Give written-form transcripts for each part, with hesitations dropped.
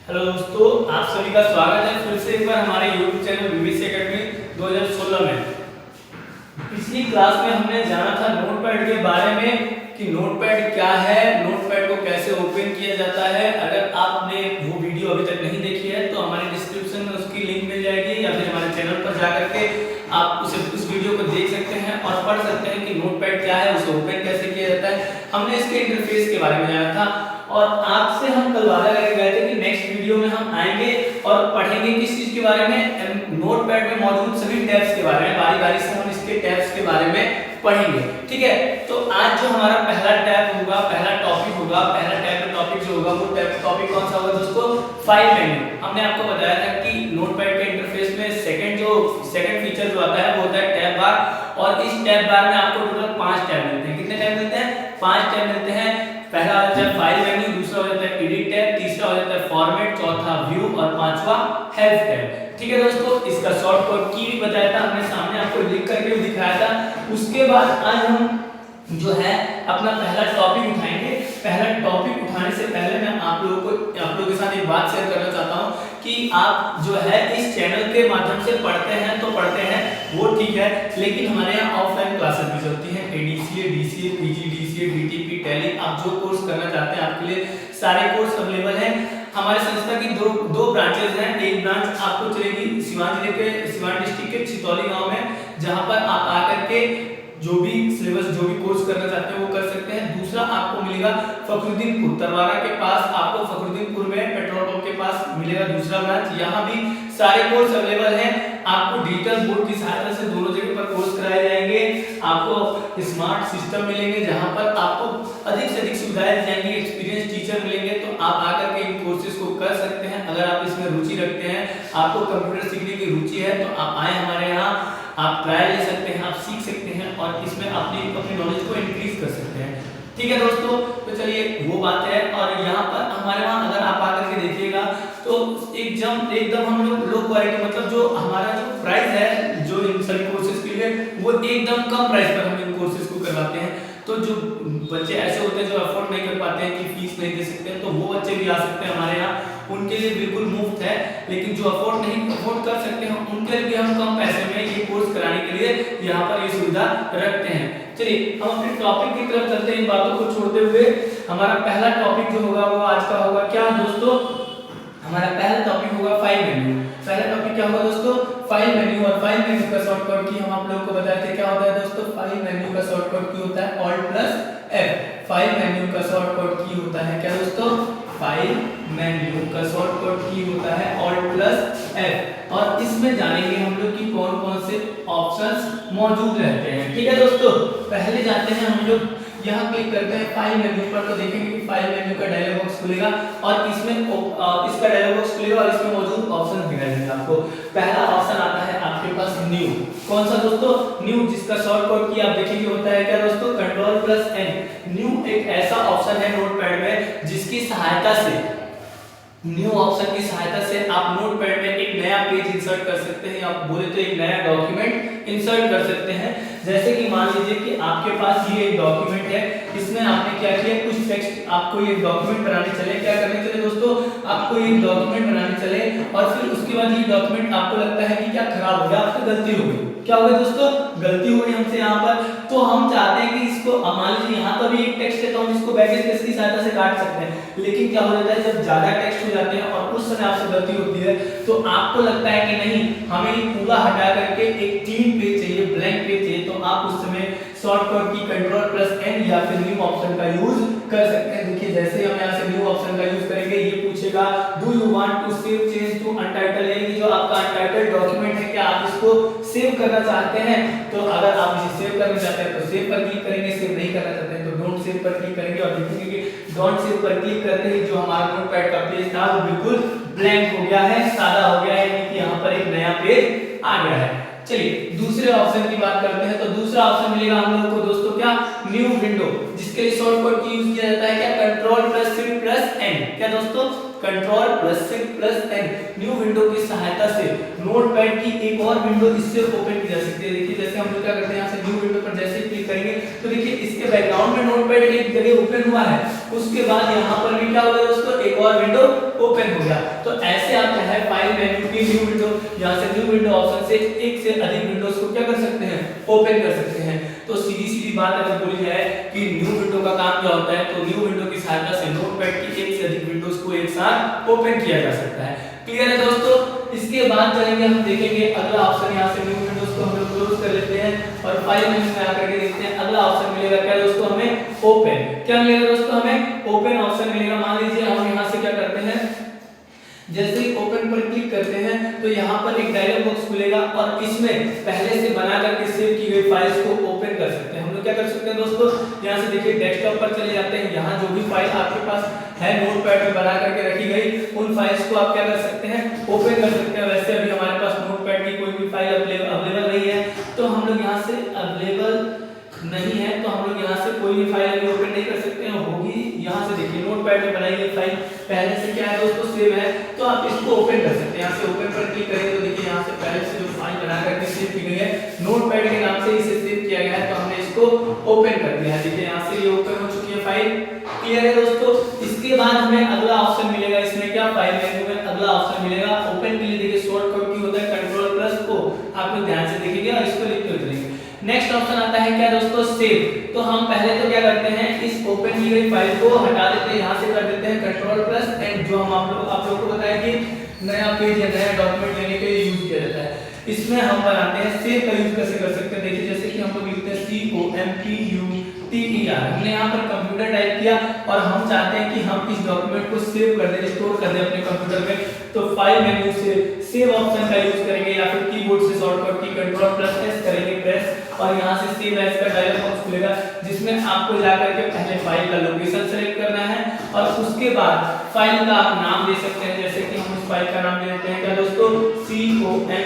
Hello दोस्तों, आप सभी का स्वागत है फिर से एक बार हमारे YouTube चैनल बीबीसी एकेडमी 2016 में। पिछली क्लास में हमने जाना था नोटपैड के बारे में कि नोटपैड क्या है, नोटपैड को कैसे ओपन किया जाता है। अगर आपने वो वीडियो अभी तक नहीं देखी है तो हमारे डिस्क्रिप्शन में उसकी लिंक मिल जाएगी या फिर हमारे चैनल पर जाकर के आप उस वीडियो को देख सकते हैं और पढ़ सकते हैं कि नोटपैड क्या है, उसे ओपन कैसे किया जाता है। हमने इसके इंटरफेस के बारे में जाना था और आपसे हम कल वादा करके गए थे कि नेक्स्ट वीडियो में हम आएंगे और पढ़ेंगे किस चीज के बारे में, नोटपैड में मौजूद सभी टैब्स के बारे में। बारी बारी से हम इसके टैब्स के बारे में पढ़ेंगे, ठीक है। तो आज जो हमारा पहला टैब होगा, पहला टॉपिक होगा, पहला टैब का टॉपिक जो होगा वो टॉपिक कौन सा होगा दोस्तों? File menu. हमने आपको बताया था कि नोटपैड के इंटरफेस में सेकंड फीचर जो आता है वो होता है टैब बार, और इस टैब बार में आपको टोटल 5 टैब मिलते हैं। कितने टैब मिलते हैं? 5 टैब मिलते हैं। पहला हो जाता है फाइल मेन्यू, दूसरा हो जाता है एडिट टैब, तीसरा हो जाता है फॉर्मेट, चौथा व्यू और पांचवा हेल्प टैब। ठीक है दोस्तों, इसका शॉर्टकट की भी बताया था हमने, सामने आपको लिख करके भी दिखाया था। उसके बाद आज हम जो है अपना पहला टॉपिक उठाएंगे। पहला टॉपिक उठाने से पहले मैं आप लोगों के साथ एक बात शेयर करना चाहता हूं कि आप जो है इस चैनल के माध्यम से पढ़ते हैं तो पढ़ते हैं वो ठीक है, लेकिन हमारे यहाँ ऑफलाइन क्लासेस भी चलती हैं। ADCA, DCA, PGDCA, DTP, tally, आप जो कोर्स करना चाहते हैं आपके लिए सारे कोर्स अवेलेबल हैं। हमारे संस्था की दो ब्रांचेस हैं। एक ब्रांच आपको चलेगी सिवान डिस्ट्रिक्ट के छितौली गांव में, जहां पर आप आकर के जो भी सिलेबस, जो भी कोर्स करना चाहते हैं वो कर सकते हैं। दूसरा आपको मिलेगा फखरुद्दीनपुर तरवारा के पास, आपको फखरुद्दीनपुर में पेट्रोल पंप के पास मिलेगा दूसरा ब्रांच। यहाँ भी सारे कोर्स अवेलेबल हैं। आपको डिजिटल बोर्ड की सहायता से दोनों जगह पर कोर्स कराए जाएंगे। आपको स्मार्ट सिस्टम मिलेंगे जहाँ पर आपको अधिक से अधिक सुविधाएं दी जाएंगी। एक्सपीरियंस टीचर मिलेंगे, तो आप आकर के इन कोर्सेज को कर सकते हैं। अगर आप इसमें रुचि रखते हैं, आपको कंप्यूटर सीखने की रुचि है, तो आप आए हमारे यहाँ, आप ट्रायल ले सकते हैं, आप सीख सकते हैं और इसमें अपनी नॉलेज को इंक्रीज कर सकते हैं। ठीक है दोस्तों, तो चलिए वो बात है। और यहाँ पर हमारे वहाँ अगर आप आकर के देखिएगा तो एकदम हम लोग लो क्वालिटी, मतलब जो हमारा जो प्राइस है जो इन सभी कोर्सेज के लिए, वो एकदम कम प्राइस पर हम इन कोर्सेज को करवाते हैं। तो जो बच्चे ऐसे होते हैं जो अफोर्ड नहीं कर पाते हैं, कि फीस नहीं दे सकते हैं, तो वो बच्चे भी आ सकते हैं हमारे यहाँ। उनके लिए बिल्कुल मुफ्त है। लेकिन जो अफोर्ड कर सकते हैं उनके लिए हम कम पैसे में ये कोर्स कराने के लिए यहाँ पर ये सुविधा रखते हैं। चलिए हम अपने टॉपिक की तरफ चलते हैं। इन बातों को छोड़ते हुए हमारा पहला टॉपिक जो होगा वो आज का होगा क्या दोस्तों? हमारा पहला टॉपिक होगा फाइल मेन्यू। पहला टॉपिक क्या होगा दोस्तों? File menu. और फाइल मेन्यू का शॉर्टकट की हम आप लोगों को बताए थे क्या होता है दोस्तों? फाइल मेन्यू का शॉर्टकट की होता है Alt+F। फाइल मेन्यू का शॉर्टकट की होता है क्या दोस्तों? फाइल मेन्यू का शॉर्टकट की होता है Alt+F। और इसमें जानेंगे हम लोग कि कौन कौन से ऑप्शंस मौजूद रहते हैं। ठीक है दोस्तों, पहले जाते हैं हम लोग, यहाँ क्लिक करते हैं फाइल मेन्यू पर, तो देखेंगे कि फाइल मेन्यू का डायलॉग बॉक्स खुलेगा और इसमें इसका डायलॉग बॉक्स खुलेगा और इसमें मौजूद ऑप्शन दिखाई देंगे आपको। पहला ऑप्शन आता है आपके पास न्यू। कौन सा दोस्तों? न्यू, जिसका शॉर्टकट की आप देखेंगे होता है क्या दोस्तों? Ctrl+N। न्यू एक ऐसा ऑप्शन है नोटपैड में जिसकी सहायता से, न्यू ऑप्शन की सहायता से आप नोटपैड में एक नया पेज इंसर्ट कर सकते हैं, या आप बोले तो एक नया डॉक्यूमेंट इंसर्ट कर सकते हैं। जैसे कि मान लीजिए कि आपके पास ये एक डॉक्यूमेंट है, इसमें आपने क्या किया, कुछ टेक्स्ट, आपको ये डॉक्यूमेंट बनाने चले, क्या करने चले दोस्तों? आपको ये डॉक्यूमेंट बनाने चले और फिर उसके बाद ये डॉक्यूमेंट आपको लगता है कि क्या खराब हो गया, आपसे गलती हो गई। क्या हो गया दोस्तों? गलती हो गई हमसे यहाँ पर। तो हम चाहते हैं कि इसको, मान लीजिए यहाँ पर भी एक टेक्स्ट है तो हम इसको बैक स्पेस की सहायता से काट सकते हैं। लेकिन क्या हो जाता है, जब ज्यादा टेक्स्ट हो जाते हैं और उस समय आपसे गलती होती है तो आपको लगता है कि नहीं, हमें पूरा हटा करके एक क्लीन पेज चाहिए, ब्लैंक पेज चाहिए, तो आप उस समय शॉर्टकट की Ctrl+N या फिर न्यू ऑप्शन का यूज कर सकते हैं। देखिए जैसे हम यहाँ से न्यू ऑप्शन का यूज करेंगे, ये पूछेगा do you want to save change to untitled, यानी जो आपका अनटाइटल डॉक्यूमेंट है क्या आप इसको सेव करना चाहते हैं? तो अगर आप इसे सेव करना चाहते हैं तो सेव पर क्लिक करेंगे, सेव नहीं करना चाहते हैं तो डोंट सेव पर क्लिक करेंगे और देखेंगे कि डोंट सेव पर क्लिक करते ही जो हमारा नोटपैड का पेज था वो बिल्कुल ब्लैंक हो गया है, सादा हो गया है, यानी कि यहाँ पर एक नया पेज आ गया है। चलिए दूसरे ऑप्शन की बात करते हैं। तो दूसरा ऑप्शन मिलेगा हम लोगों को दोस्तों क्या? न्यू विंडो, जिसके लिए शॉर्टकट की यूज किया जाता है क्या, control plus shift plus N. क्या दोस्तों, control plus shift plus N. New window की सहायता से नोटपैड की एक और विंडो इससे ओपन की जा सकती है। देखिए जैसे हम लोग क्या करते हैं, यहाँ से न्यू विंडो पर जैसे क्लिक करेंगे तो देखिए इसके बैकग्राउंड में नोटपैड एक जगह ओपन हुआ है, उसके बाद यहाँ पर भी क्या होगा दोस्तों, एक और विंडो ओपन हो गया। तो ऐसे आप चाहे फाइल मेन्यू की न्यू विंडो, यहाँ से न्यू विंडो ऑप्शन से एक से अधिक विंडोज को क्या कर सकते हैं, ओपन कर सकते हैं। तो सीधी सीधी बात अगर बोली जाए कि न्यू विंडो का काम क्या होता है, तो न्यू विंडो की सहायता से नोटपैड की एक से अधिक विंडोज को एक साथ ओपन किया जा सकता है। क्लियर है दोस्तों। इसके बाद चलेंगे हम देखेंगे अगला ऑप्शन, यहाँ से न्यू विंडोज को हम लोग क्लोज कर लेते हैं और फाइल मेन्यू में आकर के देखते हैं अगला ऑप्शन मिलेगा क्या दोस्तों, हमें ओपन। क्या मिलेगा दोस्तों, हमें ओपन ऑप्शन मिलेगा। मान लीजिए हम यहाँ से क्या करते हैं, जैसे ही ओपन पर क्लिक करते हैं तो यहाँ पर एक डायलॉग बॉक्स खुलेगा और इसमें पहले से बना करके सेव की गई फाइल्स को ओपन कर सकते हैं। हम लोग क्या कर सकते हैं दोस्तों, यहाँ से देखिए डेस्कटॉप पर चले जाते हैं, यहाँ जो भी फाइल आपके पास है नोटपैड में बना करके रखी गई उन फाइल्स को आप क्या कर सकते हैं, ओपन कर सकते हैं। वैसे अभी हमारे पास नोटपैड की कोई भी फाइल अवेलेबल नहीं है, तो हम लोग यहाँ से अवेलेबल नहीं है तो हम लोग यहाँ से कोई भी फाइल अभी ओपन नहीं कर सकते हैं। होगी यहाँ से देखिए नोटपैड में बनाई गई फाइल पहले से क्या है दोस्तों, सेव है, तो आप इसको ओपन कर सकते हैं। यहाँ से ओपन पर क्लिक करेंगे तो देखिए यहाँ से पहले से जो फाइल बना करके सेव की गई है नोटपैड के नाम से इसे सेव किया गया है, तो हमने इसको ओपन कर दिया है। देखिए यहाँ से ये ओपन हो चुकी है फाइल। क्लियर है दोस्तों। इसके बाद हमें अगला ऑप्शन मिलेगा, इसमें क्या, फाइल मेन्यू में अगला ऑप्शन मिलेगा ओपन के लिए। देखिए शॉर्टकट की होता है कंट्रोल प्लस ओ, आप लोग ध्यान से देखेंगे और इसको लिख कर चलेंगे। नेक्स्ट ऑप्शन आता है क्या दोस्तों, सेव। तो हम पहले तो क्या करते हैं, इस ओपन की गई फाइल को हटा देते हैं, यहाँ से कर देते हैं कंट्रोल प्लस एन, जो हम आप लोग को बताया कि नया पेज या नया डॉक्यूमेंट लेने के लिए यूज किया जाता है। इसमें हम बनाते हैं सेव का यूज कैसे कर सकते हैं। देखिए जैसे कि हम लोग लिखते हैं COMPUTER, हमने यहाँ पर कंप्यूटर टाइप किया और हम चाहते हैं कि हम इस डॉक्यूमेंट को सेव कर दें, स्टोर कर दें अपने कंप्यूटर में, तो फाइल मेन्यू से सेव ऑप्शन का यूज करेंगे या फिर कीबोर्ड से शॉर्टकट की कंट्रोल प्लस एस करेंगे प्रेस और यहाँ से सेव एज का डायलॉग बॉक्स खुलेगा, जिसमें आपको जाकर के पहले फाइल का लोकेशन सेलेक्ट करना है और उसके बाद फाइल का आप नाम दे सकते हैं। जैसे कि हम इस फाइल का नाम दे देते हैं क्या दोस्तों, COMPUTER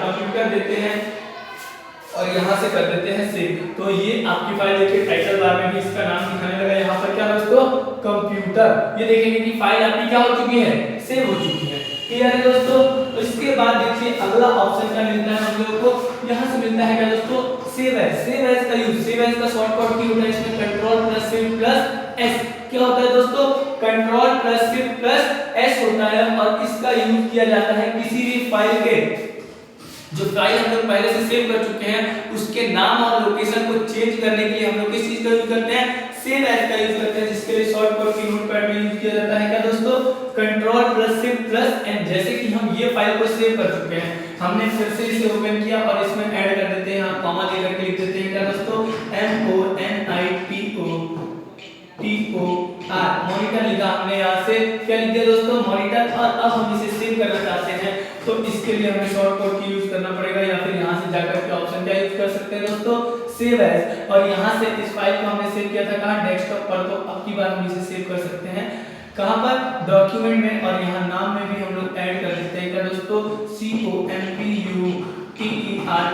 कंप्यूटर देते हैं और यहाँ से कर देते हैं सेव। तो ये आपकी फाइल देखिए टाइटल बार में भी इसका नाम दिखाने लगा, यहाँ पर क्या दोस्तों, कंप्यूटर। ये देखेंगे कि फाइल आपकी क्या हो चुकी है, सेव हो चुकी है। क्लियर है दोस्तों। तो इसके बाद देखिए अगला ऑप्शन क्या मिलता है हम लोगों को, यहाँ से मिलता है क्या दोस्तों, सेव एज। सेव एज का यूज, सेव एज का शॉर्टकट की होता है इसमें control plus shift plus S. क्या होता है दोस्तों, control plus shift plus S होता है और इसका यूज किया जाता है किसी भी फाइल के, जो फाइल हम लोग पहले से सेव कर चुके हैं उसके नाम और लोकेशन को चेंज करने के लिए हम लोग किस चीज का यूज करते हैं, सेव एज का यूज करते हैं, जिसके लिए शॉर्टकट की नोटपैड में यूज किया जाता है क्या दोस्तों, control plus shift plus N. जैसे कि हम ये फाइल को सेव कर चुके हैं, हमने फिर से इसे ओपन किया और इसमें ऐड कर देते हैं, यहाँ कॉमा दे करके लिख देते हैं क्या दोस्तों, MONITOR मॉनिटर लिखा हमने, यहाँ से क्या लिख दिया दोस्तों, मॉनिटर। और अब हम इसे सेव करना चाहते हैं तो इसके लिए हमें शॉर्टकट की यूज करना पड़ेगा या फिर यहाँ से जाकर के ऑप्शन क्या यूज कर सकते हैं दोस्तों, सेव एज। और यहाँ से इस फाइल को हमने सेव किया था कहाँ, डेस्कटॉप पर, तो अब की बार हम इसे सेव कर सकते हैं कहाँ पर, डॉक्यूमेंट में। और यहाँ नाम में भी हम लोग ऐड कर देते हैं क्या दोस्तों, COMPUTER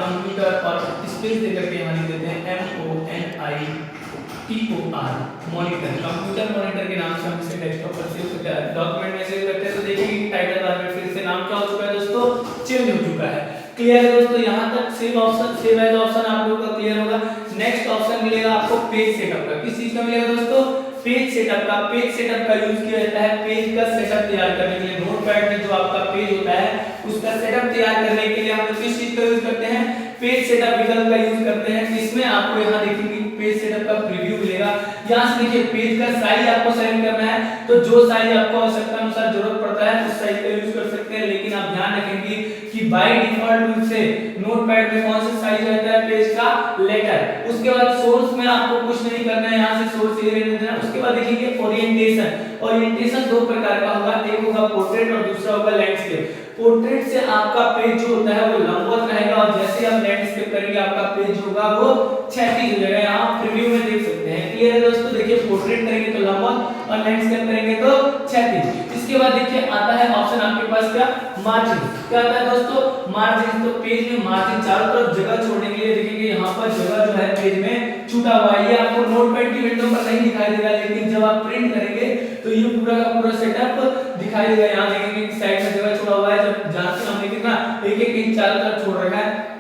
कंप्यूटर और स्पेस देकर के यहाँ लिख देते हैं MONITOR मॉनिटर, कंप्यूटर मॉनिटर के नाम से हम इसे डेस्कटॉप पर सेव करते हैं, डॉक्यूमेंट में सेव करते हैं। तो देखिए टाइटल बार में फिर से नाम क्या हो चुका है दोस्तों, चेंज हो चुका है। क्लियर है दोस्तों। यहाँ तक save option, save as option आप लोगों का क्लियर होगा। नेक्स्ट ऑप्शन मिलेगा आपको पेज सेटअप का। किस चीज का मिलेगा दोस्तों, पेज सेटअप का। पेज सेटअप का यूज किया जाता है पेज का सेटअप तैयार करने के लिए। नोटपैड में जो आपका पेज होता है उसका सेटअप तैयार करने के लिए हम लोग किस चीज का यूज करते हैं, पेज सेटअप विकल्प का यूज करते हैं। इसमें आपको यहाँ देखेंगे पेज सेटअप का प्रीव्यू मिलेगा। यहाँ से देखिए पेज का साइज आपको सेलेक्ट करना है, तो जो साइज आपको आवश्यकता अनुसार जरूरत पड़ता है उस साइज का यूज कर सकते हैं। लेकिन आप ध्यान रखेंगे कि बाय डिफॉल्ट रूप से नोटपैड में कौन सा साइज रहता है, पेज का लेटर। उसके बाद सोर्स में आपको कुछ नहीं करना है, यहाँ से सोर्स ये रहने देना। उसके बाद देखिए ओरिएंटेशन। ओरिएंटेशन दो प्रकार का होगा, एक होगा पोर्ट्रेट और दूसरा होगा लैंडस्केप। पोर्ट्रेट से आपका पेज जो होता है वो लंबवत रहेगा और जैसे आप लैंडस्केप करेंगे आपका पेज होगा वो क्षैतिज हो जाएगा। यहाँ प्रीव्यू में देख सकते हैं। क्लियर है दोस्तों। देखिए पोर्ट्रेट करेंगे तो लंबवत और लैंडस्केप करेंगे तो क्षैतिज। उसके बाद देखिए आता है ऑप्शन आपके पास क्या, मार्जिन। क्या आता है दोस्तों, मार्जिन। तो पेज में मार्जिन चारों तरफ जगह छोड़ने के लिए देखेंगे यहाँ पर जगह जो है पेज में छूटा हुआ है। ये आपको नोटपैड की विंडो पर नहीं दिखाई देगा, लेकिन जब आप प्रिंट करेंगे तो ये पूरा का पूरा सेटअप दिखाई देगा। यहाँ देखेंगे कि साइड में जगह छोड़ा हुआ है, जब जहाँ से हमने कितना एक एक इंच चारों तरफ छोड़ रखा है।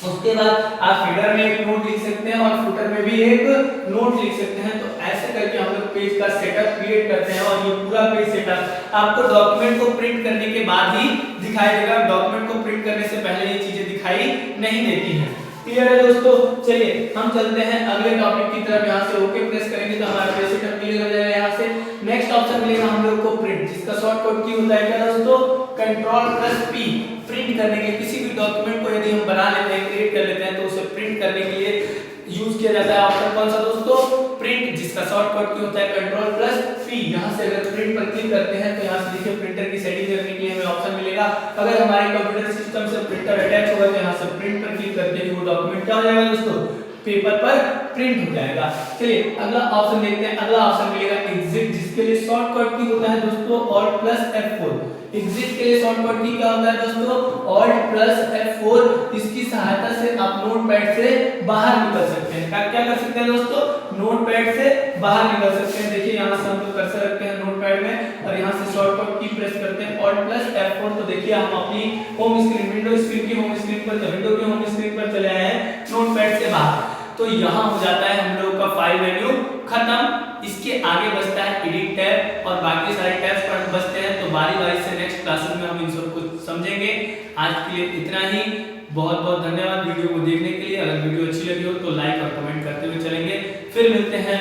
उसके बाद आप हेडर में एक नोट लिख सकते हैं और फुटर में भी एक नोट लिख सकते हैं। तो ऐसे करके हम लोग पेज का सेटअप क्रिएट करते हैं और ये पूरा पेज सेटअप आपको डॉक्यूमेंट को प्रिंट करने के बाद ही दिखाई देगा। डॉक्यूमेंट को प्रिंट करने से पहले ये चीजें दिखाई नहीं देती हैं। क्लियर है दोस्तों? चलिए हम चलते हैं अगले टॉपिक की तरफ। यहाँ से ओके प्रेस करेंगे तो हमारा पेज सेटअप क्लियर हो जाएगा। यहाँ से नेक्स्ट ऑप्शन मिलेगा हम लोग को प्रिंट, जिसका शॉर्टकट की होता है क्या दोस्तों, Ctrl+P। प्रिंट करने के किसी भी डॉक्यूमेंट को यदि हम बना लेते हैं, क्रिएट कर लेते हैं, तो उसे प्रिंट करने के लिए यूज किया जाता है ऑप्शन कौन सा दोस्तों, प्रिंट, जिसका शॉर्टकट की होता है Ctrl+P। यहाँ से अगर प्रिंट पर क्लिक करते हैं तो यहाँ से देखिए प्रिंटर की सेटिंग करने के लिए हमें ऑप्शन मिलेगा। अगर हमारे कंप्यूटर सिस्टम से प्रिंटर अटैच होगा तो यहाँ से प्रिंट पर क्लिक करते हैं, वो डॉक्यूमेंट क्या हो जाएगा दोस्तों, पेपर पर प्रिंट हो जाएगा। चलिए अगला ऑप्शन देखते हैं। अगला ऑप्शन मिलेगा एग्जिट, जिसके लिए शॉर्टकट की होता है दोस्तों Alt+F4। एग्जिट के लिए शॉर्टकट की क्या होता है दोस्तों, Alt+F4। इसकी सहायता से आप नोटपैड से बाहर निकल सकते हैं। क्या कर सकते हैं दोस्तों, नोटपैड से बाहर निकल सकते हैं। देखिए यहाँ से हम लोग कर्सर रखते हैं नोटपैड में और यहाँ से शॉर्टकट की प्रेस करते हैं Alt+F4। तो देखिए हम अपनी होम स्क्रीन, विंडो स्क्रीन की होम स्क्रीन पर, विंडो की होम स्क्रीन पर चले आए हैं नोटपैड से बाहर। तो यहाँ हो जाता है हम लोग का फाइल मेन्यू खत्म। इसके आगे बचता है एडिट टैब और बाकी सारे टैब्स पर बचते हैं। तो बारी बारी से नेक्स्ट क्लासेस में हम इन सब कुछ समझेंगे। आज के लिए इतना ही। बहुत बहुत धन्यवाद वीडियो को देखने के लिए। अगर वीडियो अच्छी लगी हो तो लाइक और कमेंट करते हुए चलेंगे। फिर मिलते हैं